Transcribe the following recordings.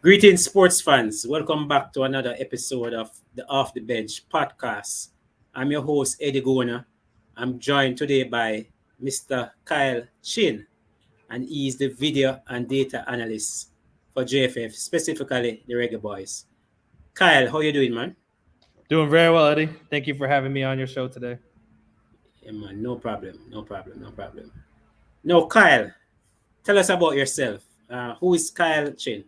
Greetings, sports fans. Welcome back to another episode of the Off the Bench podcast. I'm your host, Eddie Gona. I'm joined today by Mr. Kyle Chin, and he's the video and data analyst for JFF, specifically the Reggae Boys. Kyle, how you doing, man? Doing very well, Eddie. Thank you for having me on your show today. Yeah, man, no problem. Now, Kyle, tell us about yourself. Who is Kyle Chin?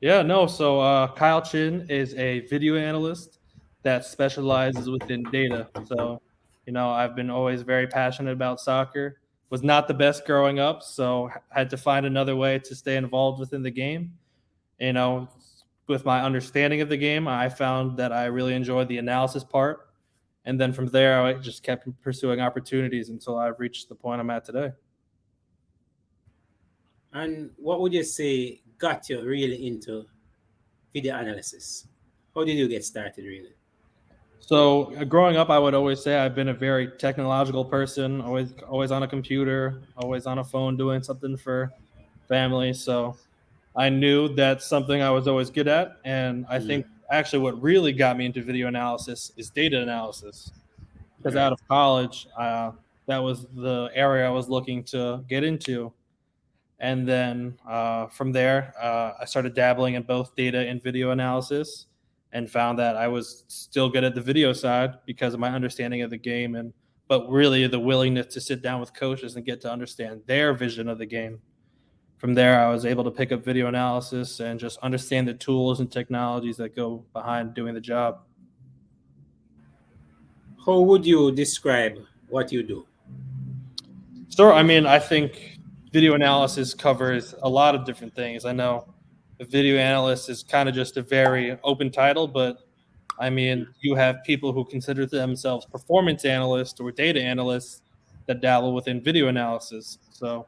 So Kyle Chin is a video analyst that specializes within data. So, I've been always very passionate about soccer. Was not the best growing up, so had to find another way to stay involved within the game. With my understanding of the game, I found that I really enjoyed the analysis part. And then from there, I just kept pursuing opportunities until I've reached the point I'm at today. And what would you say got you really into video analysis? How did you get started, really? So growing up, I would always say I've been a very technological person, always on a computer, always on a phone doing something for family. So I knew that's something I was always good at. And I think actually what really got me into video analysis is data analysis. Because out of college, that was the area I was looking to get into. And then from there, I started dabbling in both data and video analysis and found that I was still good at the video side because of my understanding of the game, but really the willingness to sit down with coaches and get to understand their vision of the game. From there, I was able to pick up video analysis and just understand the tools and technologies that go behind doing the job. How would you describe what you do? Sure. I think video analysis covers a lot of different things. I know a video analyst is kind of just a very open title, but you have people who consider themselves performance analysts or data analysts that dabble within video analysis. So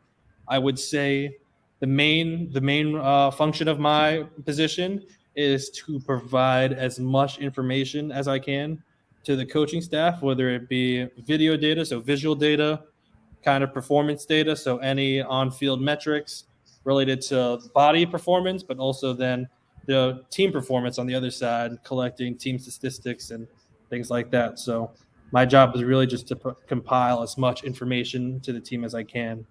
I would say the main function of my position is to provide as much information as I can to the coaching staff, whether it be video data, so visual data, kind of performance data, so any on-field metrics related to body performance, but also then the team performance on the other side, collecting team statistics and things like that. So my job is really just to compile as much information to the team as I can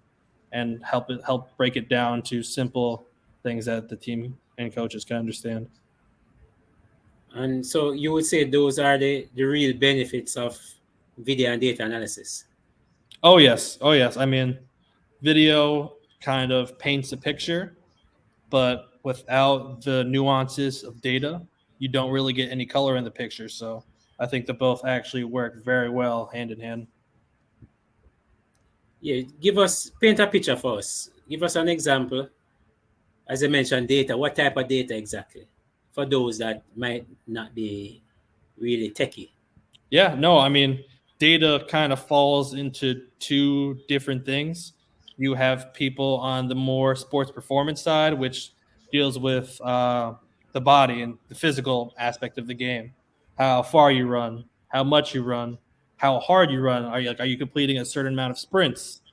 and help break it down to simple things that the team and coaches can understand. And so you would say those are the real benefits of video and data analysis? Oh, yes. Video kind of paints a picture, but without the nuances of data, you don't really get any color in the picture. So I think that both actually work very well hand in hand. Yeah, paint a picture for us. Give us an example. As I mentioned, data. What type of data exactly? For those that might not be really techie. Yeah, no, data kind of falls into two different things. You have people on the more sports performance side, which deals with the body and the physical aspect of the game. How far you run, how much you run, how hard you run. Are you completing a certain amount of sprints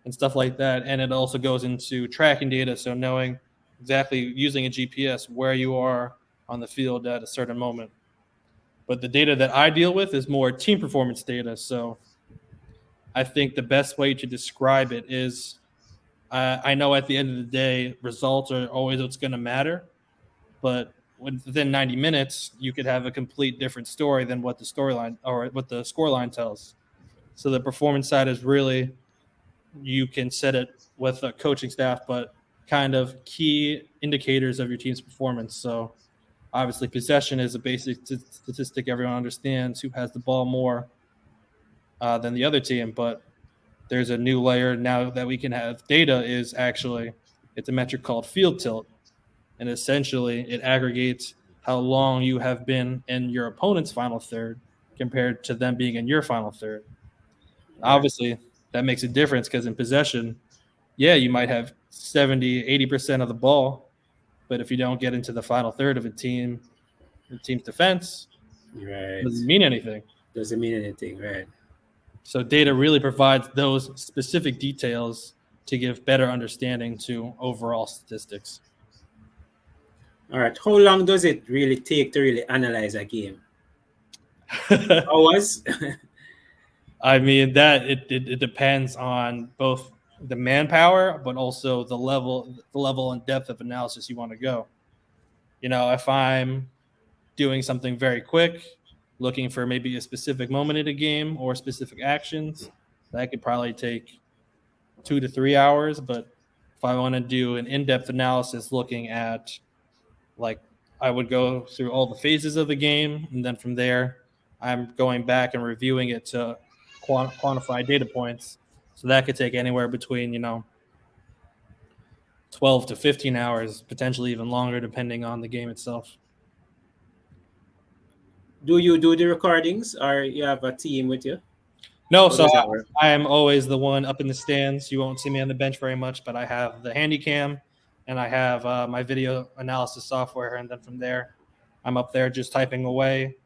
and stuff like that? And it also goes into tracking data, so knowing exactly using a GPS where you are on the field at a certain moment. But the data that I deal with is more team performance data. So I think the best way to describe it is I know at the end of the day, results are always what's going to matter. But within 90 minutes, you could have a complete different story than what the storyline or what the scoreline tells. So the performance side is really, you can set it with a coaching staff, but kind of key indicators of your team's performance. So obviously, possession is a basic statistic everyone understands, who has the ball more than the other team. But there's a new layer now that we can have. Data is actually, it's a metric called field tilt. And essentially, it aggregates how long you have been in your opponent's final third compared to them being in your final third. Right. Obviously, that makes a difference because in possession, yeah, you might have 70, 80% of the ball, but if you don't get into the final third of the team's defense, it Right. doesn't mean anything. Doesn't mean anything. Right. So data really provides those specific details to give better understanding to overall statistics. All right. How long does it really take to really analyze a game? Hours? I mean that it depends on both the manpower, but also the level and depth of analysis you want to go. If I'm doing something very quick, looking for maybe a specific moment in a game or specific actions, that could probably take 2 to 3 hours. But if I want to do an in-depth analysis looking at, like, I would go through all the phases of the game, and then from there, I'm going back and reviewing it to quantify data points. So that could take anywhere between 12 to 15 hours, potentially even longer, depending on the game itself. Do you do the recordings or you have a team with you? No, How so does that work? I am always the one up in the stands. You won't see me on the bench very much, but I have the handy cam and I have my video analysis software. And then from there, I'm up there just typing away,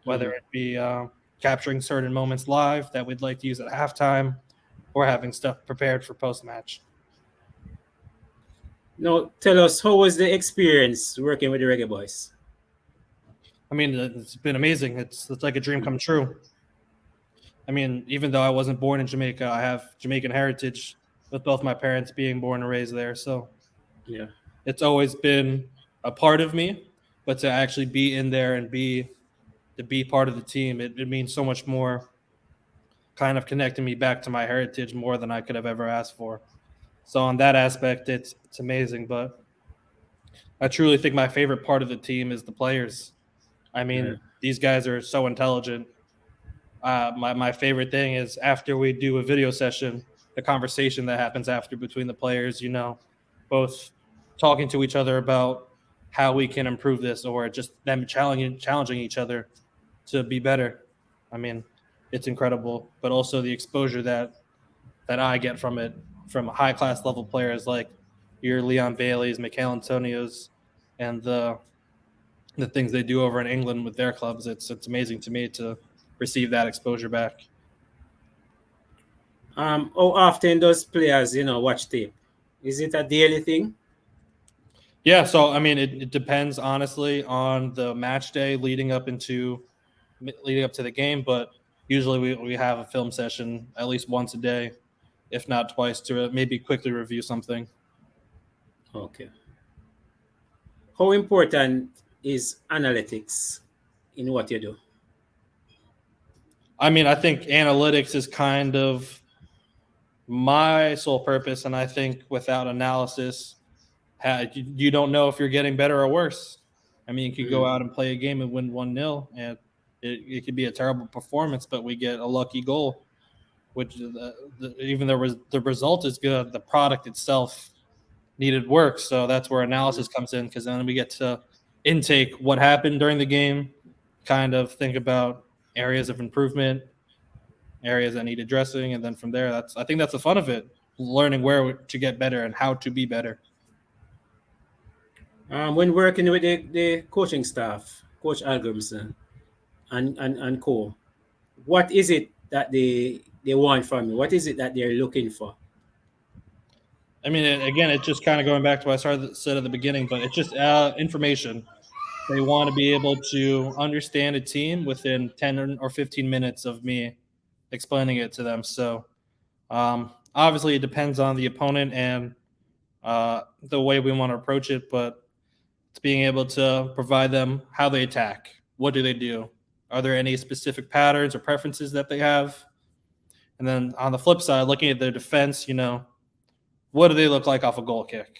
whether Mhm. it be capturing certain moments live that we'd like to use at halftime or having stuff prepared for post match. Now, tell us, how was the experience working with the Reggae Boys? I mean, it's been amazing. It's like a dream come true. I mean, even though I wasn't born in Jamaica, I have Jamaican heritage with both my parents being born and raised there. So Yeah. it's always been a part of me, but to actually be in there and be part of the team, it means so much more, kind of connecting me back to my heritage more than I could have ever asked for. So on that aspect, it's amazing. But I truly think my favorite part of the team is the players. I Yeah. mean, these guys are so intelligent. My favorite thing is after we do a video session, the conversation that happens after between the players, both talking to each other about how we can improve this, or just them challenging each other to be better. I mean, it's incredible, but also the exposure that I get from it, from high class level players like your Leon Bailey's, Michael Antonio's, and the things they do over in England with their clubs. It's amazing to me to receive that exposure back. How often does players, watch tape? Is it a daily thing? Yeah, so I mean, it depends honestly on the match day leading up to the game, but usually we have a film session at least once a day, if not twice, to maybe quickly review something. Okay. How important is analytics in what you do? I mean, I think analytics is kind of my sole purpose, and I think without analysis, you don't know if you're getting better or worse. I mean, you could go Mm. out and play a game and win 1-0, and it could be a terrible performance, but we get a lucky goal, which even though the result is good, the product itself needed work. So that's where analysis comes in, because then we get to intake what happened during the game, kind of think about areas of improvement, areas that need addressing, and then from there, I think that's the fun of it, learning where to get better and how to be better. When working with the coaching staff, Coach Algrimson and co, what is it that they want from you? What is it that they're looking for? I mean, again, it's just kind of going back to what said at the beginning, but it's just information. They want to be able to understand a team within 10 or 15 minutes of me explaining it to them. So obviously, it depends on the opponent and the way we want to approach it, but it's being able to provide them how they attack. What do they do? Are there any specific patterns or preferences that they have? And then on the flip side, looking at their defense, what do they look like off a goal kick?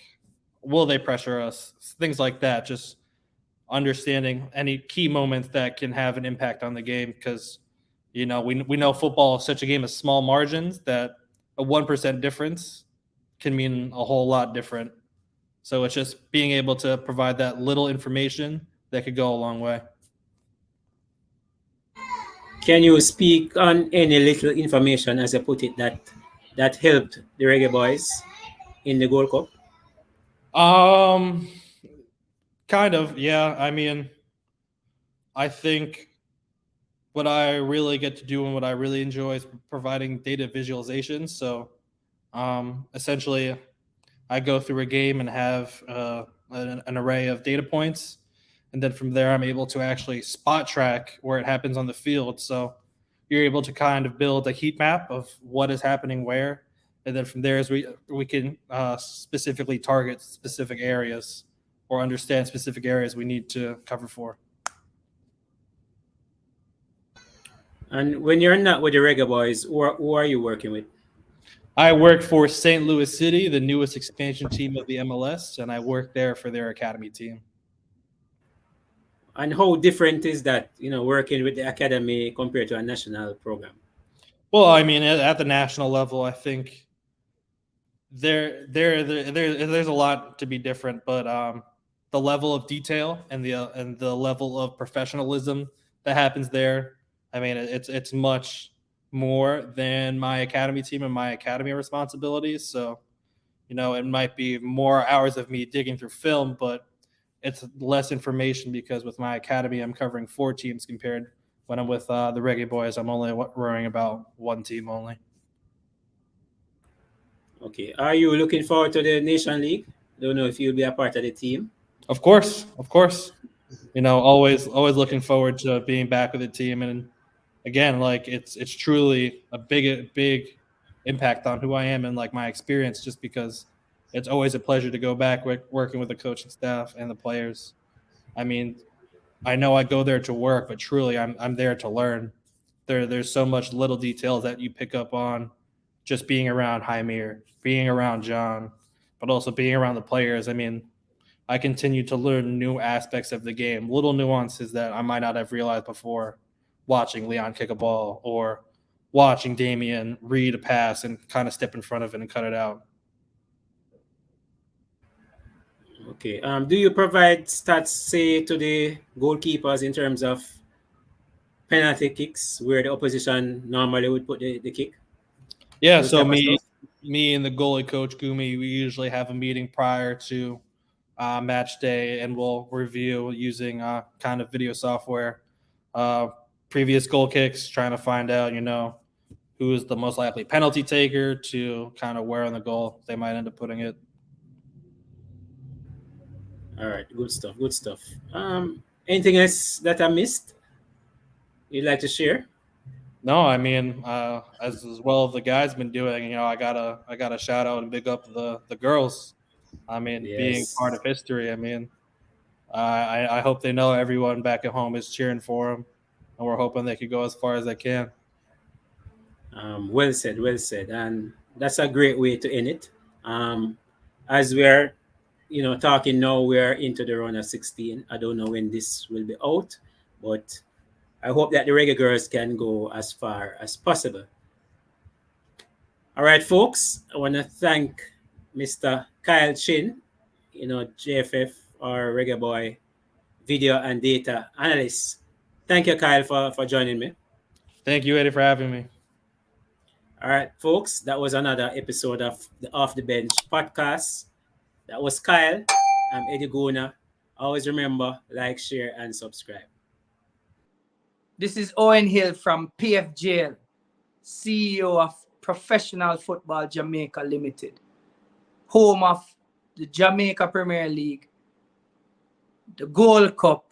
Will they pressure us? Things like that. Just understanding any key moments that can have an impact on the game, because we know football is such a game of small margins that a 1% difference can mean a whole lot different. So it's just being able to provide that little information that could go a long way. Can you speak on any little information, as I put it, that helped the Reggae Boys in the Gold Cup? Um, kind of, yeah. I mean, I think what I really get to do and what I really enjoy is providing data visualizations. So, essentially, I go through a game and have an array of data points, and then from there, I'm able to actually spot track where it happens on the field. So, you're able to kind of build a heat map of what is happening where, and then from there, as we can specifically target specific areas or understand specific areas we need to cover for. And when you're not with the Reggae Boys, who are you working with? I work for St. Louis City, the newest expansion team of the MLS, and I work there for their academy team. And how different is that, working with the academy compared to a national program? Well, I mean, at the national level, I think there's a lot to be different, but the level of detail and the level of professionalism that happens there, I mean, it's much more than my academy team and my academy responsibilities. So, it might be more hours of me digging through film, but it's less information because with my academy, I'm covering 4 teams compared when I'm with the Reggae Boys. I'm only worrying about one team only. Okay. Are you looking forward to the Nation League? Don't know if you'll be a part of the team. Of course, of course. Always looking forward to being back with the team, and again, like it's truly a big impact on who I am and like my experience, just because it's always a pleasure to go back working with the coaching staff and the players. I mean, I know I go there to work, but truly I'm there to learn. There's so much little details that you pick up on just being around Jaime, being around John, but also being around the players. I mean, I continue to learn new aspects of the game, little nuances that I might not have realized before watching Leon kick a ball or watching Damian read a pass and kind of step in front of it and cut it out. Okay. Do you provide stats, say, to the goalkeepers in terms of penalty kicks where the opposition normally would put the kick? Yeah, Those so type of me stuff? me and the goalie coach Gumi, we usually have a meeting prior to match day, and we'll review using kind of video software, uh, previous goal kicks, trying to find out, who is the most likely penalty taker to kind of where on the goal they might end up putting it. All right. Good stuff. Good stuff. Anything else that I missed you'd like to share? No, I mean, as well as the guys been doing, I gotta shout out and big up the girls. I mean, being part Yes. of history. I mean, I hope they know everyone back at home is cheering for them, and we're hoping they could go as far as they can. Well said. Well said. And that's a great way to end it. Um, as we're talking now, we're into the round of 16. I don't know when this will be out, but I hope that the Reggae Girls can go as far as possible. All right, folks. I want to thank Mr. Kyle Chin, JFF or Reggae Boy video and data analyst. Thank you, Kyle, for joining me. Thank you, Eddie, for having me. All right, folks. That was another episode of the Off the Bench podcast. That was Kyle. I'm Eddie Gona. Always remember, like, share, and subscribe. This is Owen Hill from PFJL, CEO of Professional Football Jamaica Limited, home of the Jamaica Premier League, the Gold Cup,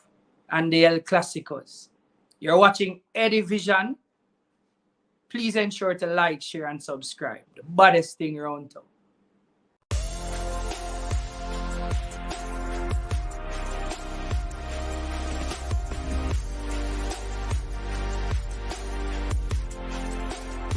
and the El Clasicos. You're watching Eddie Vision. Please ensure to like, share, and subscribe. The baddest thing around town.